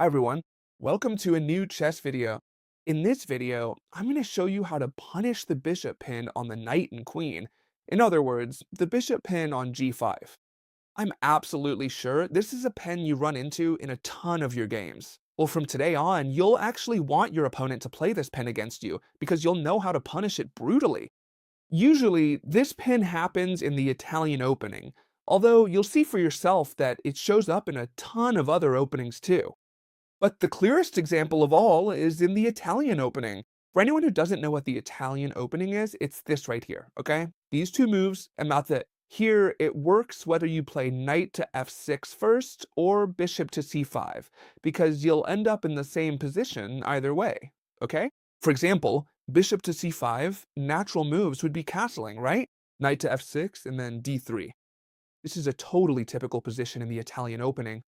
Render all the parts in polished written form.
Hi everyone, welcome to a new chess video. In this video, I'm going to show you how to punish the bishop pin on the knight and queen. In other words, the bishop pin on g5. I'm absolutely sure this is a pin you run into in a ton of your games. Well, from today on, you'll actually want your opponent to play this pin against you because you'll know how to punish it brutally. Usually, this pin happens in the Italian opening, although you'll see for yourself that it shows up in a ton of other openings too. But the clearest example of all is in the Italian opening. For anyone who doesn't know what the Italian opening is, it's this right here, okay? These two moves, and that's it. Here, it works whether you play knight to f6 first or bishop to c5, because you'll end up in the same position either way, okay? For example, bishop to c5, natural moves would be castling, right? Knight to f6 and then d3. This is a totally typical position in the Italian opening.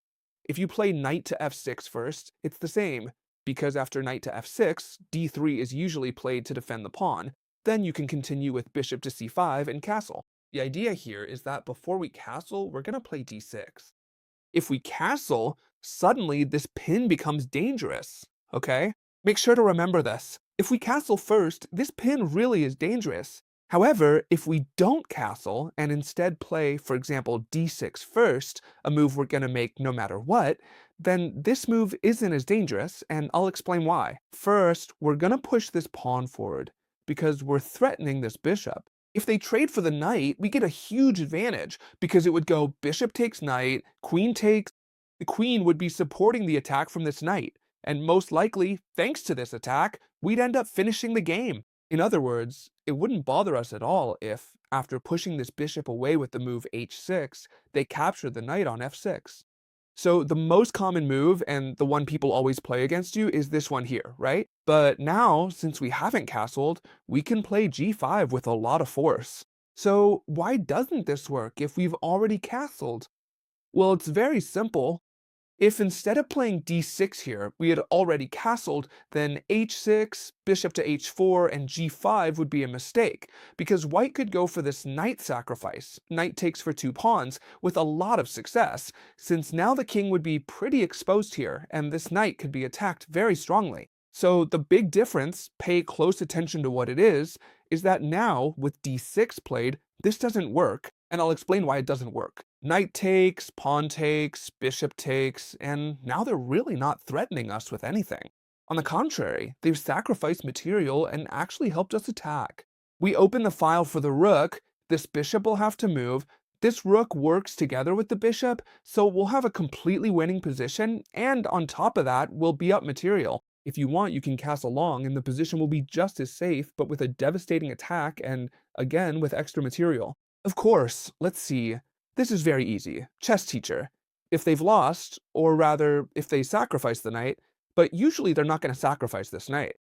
If you play knight to f6 first, it's the same, because after knight to f6, d3 is usually played to defend the pawn. Then you can continue with bishop to c5 and castle. The idea here is that before we castle, we're going to play d6. If we castle, suddenly this pin becomes dangerous, okay? Make sure to remember this. If we castle first, this pin really is dangerous. However, if we don't castle and instead play, for example, d6 first, a move we're going to make no matter what, then this move isn't as dangerous, and I'll explain why. First, we're going to push this pawn forward because we're threatening this bishop. If they trade for the knight, we get a huge advantage because it would go bishop takes knight, queen takes. The queen would be supporting the attack from this knight, and most likely, thanks to this attack, we'd end up finishing the game. In other words, it wouldn't bother us at all if, after pushing this bishop away with the move h6, they captured the knight on f6. So the most common move, and the one people always play against you, is this one here, right? But now, since we haven't castled, we can play g5 with a lot of force. So why doesn't this work if we've already castled? Well, it's very simple. If instead of playing d6 here, we had already castled, then h6, bishop to h4, and g5 would be a mistake, because white could go for this knight sacrifice, knight takes for two pawns, with a lot of success, since now the king would be pretty exposed here, and this knight could be attacked very strongly. So the big difference, pay close attention to what it is that now, with d6 played, this doesn't work, and I'll explain why it doesn't work. Knight takes, pawn takes, bishop takes, and now they're really not threatening us with anything. On the contrary, they've sacrificed material and actually helped us attack. We open the file for the rook, this bishop will have to move, this rook works together with the bishop, so we'll have a completely winning position, and on top of that, we'll be up material. If you want, you can castle long, and the position will be just as safe, but with a devastating attack and, again, with extra material. Of course, let's see. This is very easy. Chess teacher. If they've lost, or rather, if they sacrifice the knight, but usually they're not going to sacrifice this knight.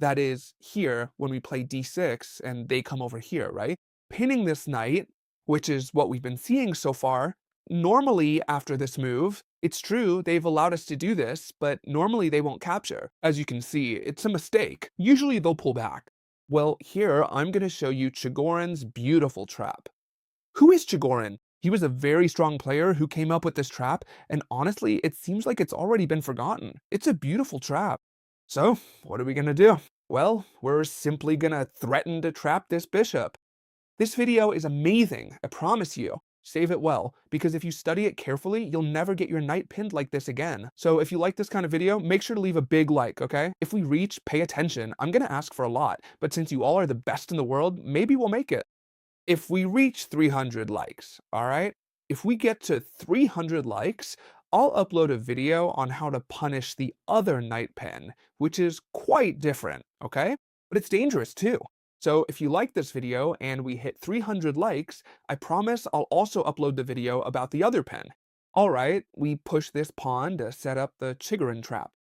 That is, here, when we play d6 and they come over here, right? Pinning this knight, which is what we've been seeing so far, normally after this move, it's true they've allowed us to do this, but normally they won't capture. As you can see, it's a mistake. Usually they'll pull back. Well, here I'm going to show you Chigorin's beautiful trap. Who is Chigorin? He was a very strong player who came up with this trap, and honestly, it seems like it's already been forgotten. It's a beautiful trap. So, what are we gonna do? Well, we're simply gonna threaten to trap this bishop. This video is amazing, I promise you. Save it well, because if you study it carefully, you'll never get your knight pinned like this again. So if you like this kind of video, make sure to leave a big like, okay? If we reach, pay attention. I'm gonna ask for a lot, but since you all are the best in the world, maybe we'll make it. If we reach 300 likes, all right? If we get to 300 likes, I'll upload a video on how to punish the other knight pin, which is quite different, okay? But it's dangerous too. So if you like this video and we hit 300 likes, I promise I'll also upload the video about the other pin. All right, we push this pawn to set up the Chigorin trap.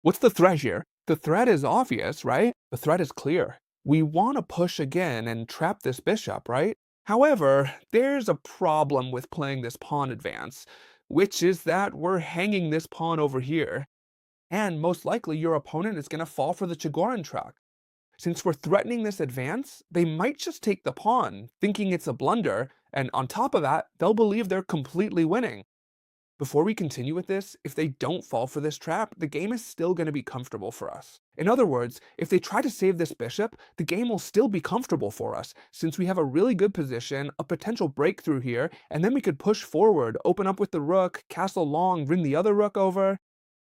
What's the threat here? The threat is obvious, right? The threat is clear. We want to push again and trap this bishop, right? However, there's a problem with playing this pawn advance, which is that we're hanging this pawn over here. And most likely your opponent is going to fall for the Chigorin trap. Since we're threatening this advance, they might just take the pawn, thinking it's a blunder, and on top of that, they'll believe they're completely winning. Before we continue with this, if they don't fall for this trap, the game is still going to be comfortable for us. In other words, if they try to save this bishop, the game will still be comfortable for us, since we have a really good position, a potential breakthrough here, and then we could push forward, open up with the rook, castle long, bring the other rook over.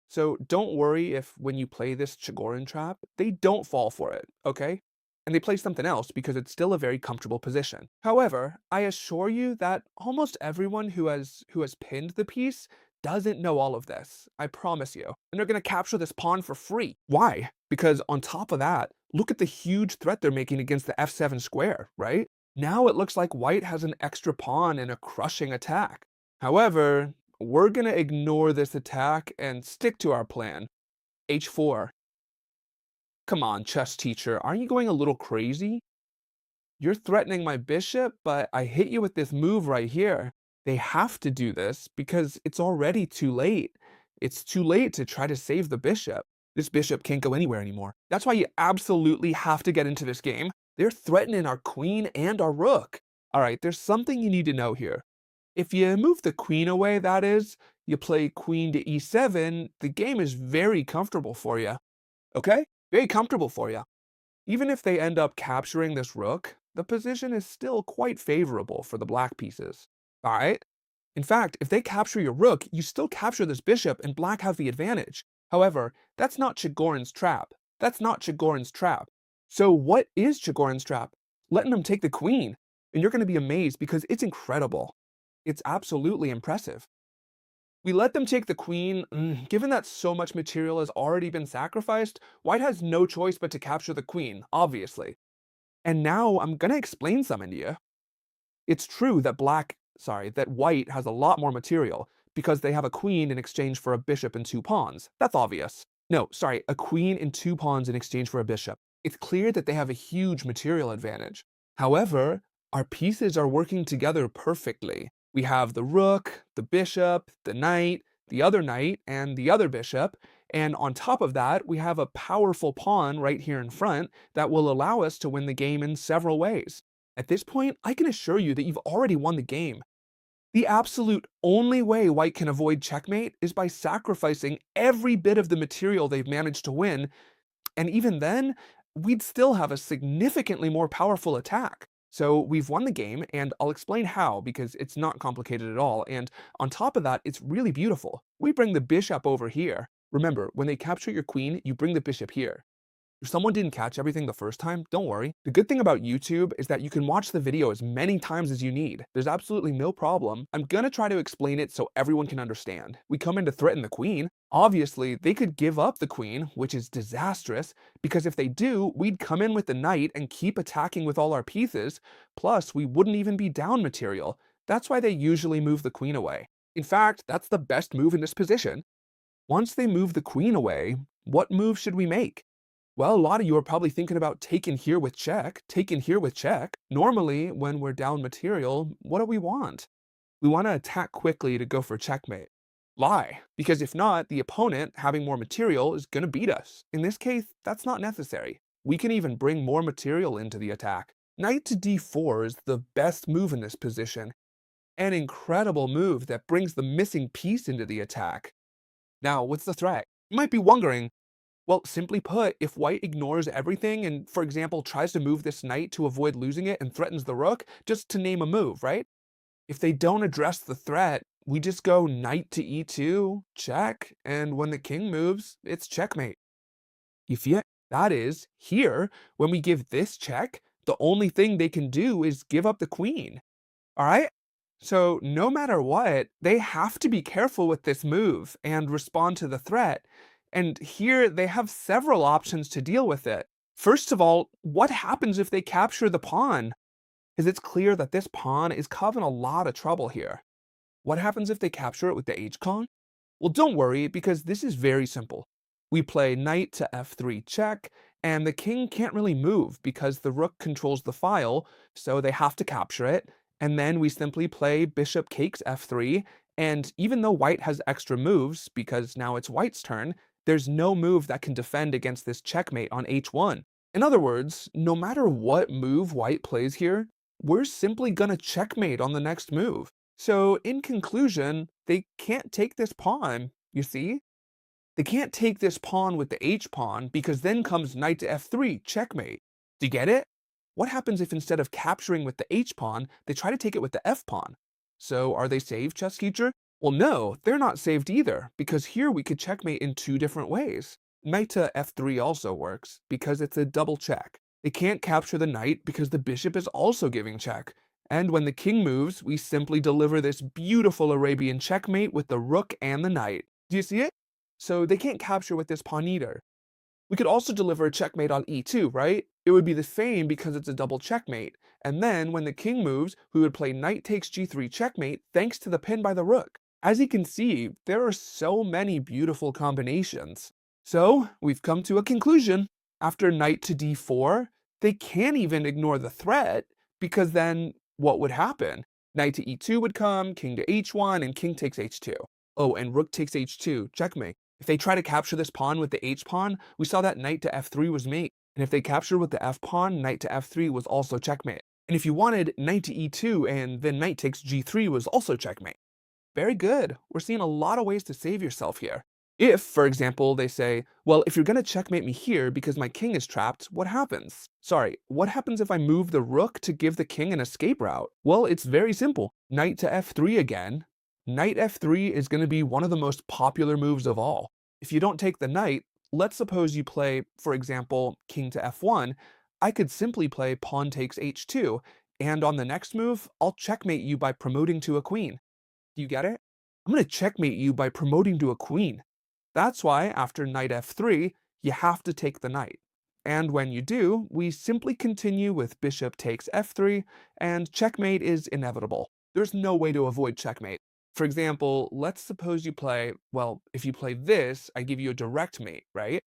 So don't worry if when you play this Chigorin trap, they don't fall for it, okay? And they play something else because it's still a very comfortable position. However, I assure you that almost everyone who has pinned the piece doesn't know all of this. I promise you. And they're going to capture this pawn for free. Why? Because on top of that, look at the huge threat they're making against the f7 square, right? Now it looks like white has an extra pawn and a crushing attack. However, we're going to ignore this attack and stick to our plan. h4. Come on, chess teacher, aren't you going a little crazy? You're threatening my bishop, but I hit you with this move right here. They have to do this because it's already too late. It's too late to try to save the bishop. This bishop can't go anywhere anymore. That's why you absolutely have to get into this game. They're threatening our queen and our rook. All right, there's something you need to know here. If you move the queen away, that is, you play queen to e7, the game is very comfortable for you. Okay? Very comfortable for you. Even if they end up capturing this rook, the position is still quite favorable for the black pieces. Alright? In fact, if they capture your rook, you still capture this bishop and black have the advantage. However, that's not Chigorin's trap. That's not Chigorin's trap. So what is Chigorin's trap? Letting them take the queen. And you're going to be amazed because it's incredible. It's absolutely impressive. We let them take the queen. Given that so much material has already been sacrificed, white has no choice but to capture the queen, obviously. And now I'm gonna explain something to you. It's true that that white has a lot more material, because they have a queen in exchange for a bishop and two pawns. That's obvious. No, sorry, a queen and two pawns in exchange for a bishop. It's clear that they have a huge material advantage. However, our pieces are working together perfectly. We have the rook, the bishop, the knight, the other knight, and the other bishop, and on top of that, we have a powerful pawn right here in front that will allow us to win the game in several ways. At this point, I can assure you that you've already won the game. The absolute only way white can avoid checkmate is by sacrificing every bit of the material they've managed to win, and even then, we'd still have a significantly more powerful attack. So we've won the game, and I'll explain how, because it's not complicated at all, and on top of that, it's really beautiful. We bring the bishop over here. Remember, when they capture your queen, you bring the bishop here. If someone didn't catch everything the first time, don't worry. The good thing about YouTube is that you can watch the video as many times as you need. There's absolutely no problem. I'm gonna try to explain it so everyone can understand. We come in to threaten the queen. Obviously, they could give up the queen, which is disastrous, because if they do, we'd come in with the knight and keep attacking with all our pieces, plus we wouldn't even be down material. That's why they usually move the queen away. In fact, that's the best move in this position. Once they move the queen away, what move should we make? Well, a lot of you are probably thinking about taking here with check, taking here with check. Normally, when we're down material, what do we want? We want to attack quickly to go for checkmate. Lie, because if not, the opponent, having more material, is going to beat us. In this case, that's not necessary. We can even bring more material into the attack. Knight to d4 is the best move in this position. An incredible move that brings the missing piece into the attack. Now, what's the threat? You might be wondering, well, simply put, if white ignores everything and, for example, tries to move this knight to avoid losing it and threatens the rook, just to name a move, right? If they don't address the threat, we just go knight to e2, check, and when the king moves, it's checkmate. You feel it? That is, here, when we give this check, the only thing they can do is give up the queen. All right? So no matter what, they have to be careful with this move and respond to the threat. And here they have several options to deal with it. First of all, what happens if they capture the pawn? Because it's clear that this pawn is causing a lot of trouble here. What happens if they capture it with the h-con? Well, don't worry, because this is very simple. We play knight to f3 check, and the king can't really move because the rook controls the file, so they have to capture it. And then we simply play bishop takes f3, and even though white has extra moves, because now it's white's turn, there's no move that can defend against this checkmate on h1. In other words, no matter what move white plays here, we're simply gonna checkmate on the next move. So, in conclusion, they can't take this pawn, you see? They can't take this pawn with the h pawn because then comes knight to f3, checkmate. Do you get it? What happens if instead of capturing with the h pawn, they try to take it with the f pawn? So are they saved, chess teacher? Well, no, they're not saved either, because here we could checkmate in two different ways. Knight to f3 also works, because it's a double check. They can't capture the knight because the bishop is also giving check. And when the king moves, we simply deliver this beautiful Arabian checkmate with the rook and the knight. Do you see it? So they can't capture with this pawn either. We could also deliver a checkmate on e2, right? It would be the same because it's a double checkmate. And then when the king moves, we would play knight takes g3 checkmate thanks to the pin by the rook. As you can see, there are so many beautiful combinations. So we've come to a conclusion. After knight to d4, they can't even ignore the threat because then what would happen? Knight to e2 would come, king to h1, and king takes h2. Oh, and rook takes h2, checkmate. If they try to capture this pawn with the h-pawn, we saw that knight to f3 was mate. And if they captured with the f-pawn, knight to f3 was also checkmate. And if you wanted knight to e2 and then knight takes g3 was also checkmate. Very good. We're seeing a lot of ways to save yourself here. If, for example, they say, well, if you're going to checkmate me here because my king is trapped, what happens? Sorry, what happens if I move the rook to give the king an escape route? Well, it's very simple. Knight to f3 again. Knight f3 is going to be one of the most popular moves of all. If you don't take the knight, let's suppose you play, for example, king to f1, I could simply play pawn takes h2, and on the next move, I'll checkmate you by promoting to a queen. Do you get it? I'm going to checkmate you by promoting to a queen. That's why after knight f3, you have to take the knight. And when you do, we simply continue with bishop takes f3, and checkmate is inevitable. There's no way to avoid checkmate. For example, let's suppose you play, well, if you play this, I give you a direct mate, right?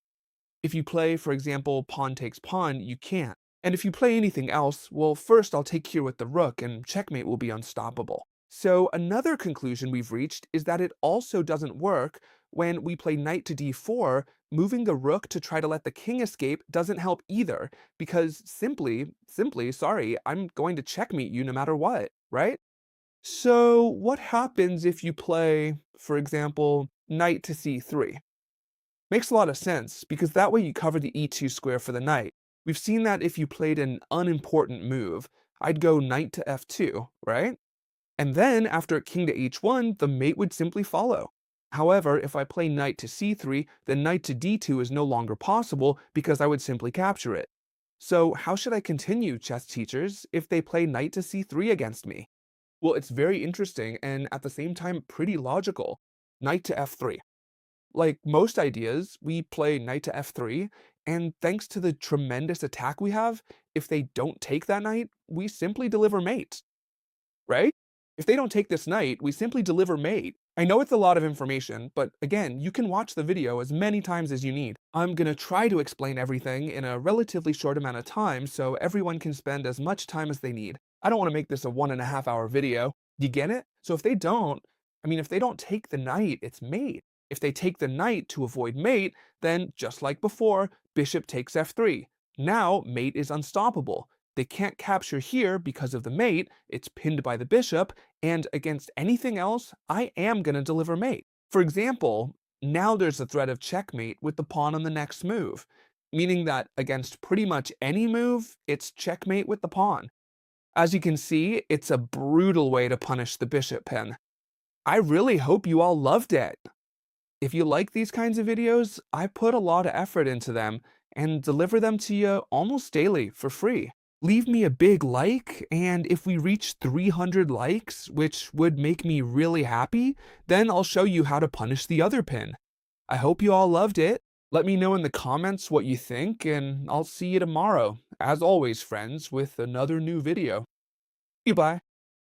If you play, for example, pawn takes pawn, you can't. And if you play anything else, well, first I'll take here with the rook, and checkmate will be unstoppable. So another conclusion we've reached is that it also doesn't work when we play knight to d4, moving the rook to try to let the king escape doesn't help either, because simply, sorry, I'm going to checkmate you no matter what, right? So what happens if you play, for example, knight to c3? Makes a lot of sense, because that way you cover the e2 square for the knight. We've seen that if you played an unimportant move, I'd go knight to f2, right? And then, after king to h1, the mate would simply follow. However, if I play knight to c3, then knight to d2 is no longer possible because I would simply capture it. So how should I continue, chess teachers, if they play knight to c3 against me? Well, it's very interesting and at the same time pretty logical. Knight to f3. Like most ideas, we play knight to f3, and thanks to the tremendous attack we have, if they don't take that knight, we simply deliver mate, right? If they don't take this knight, we simply deliver mate. I know it's a lot of information, but again, you can watch the video as many times as you need. I'm gonna try to explain everything in a relatively short amount of time so everyone can spend as much time as they need. I don't want to make this a 1.5 hour video. You get it? So if they don't, if they don't take the knight, it's mate. If they take the knight to avoid mate, then just like before, bishop takes f3. Now mate is unstoppable. They can't capture here because of the mate, it's pinned by the bishop, and against anything else, I am going to deliver mate. For example, now there's a threat of checkmate with the pawn on the next move, meaning that against pretty much any move, it's checkmate with the pawn. As you can see, it's a brutal way to punish the bishop pin. I really hope you all loved it. If you like these kinds of videos, I put a lot of effort into them and deliver them to you almost daily for free. Leave me a big like, and if we reach 300 likes, which would make me really happy, then I'll show you how to punish the other pin. I hope you all loved it. Let me know in the comments what you think, and I'll see you tomorrow, as always, friends, with another new video. Goodbye.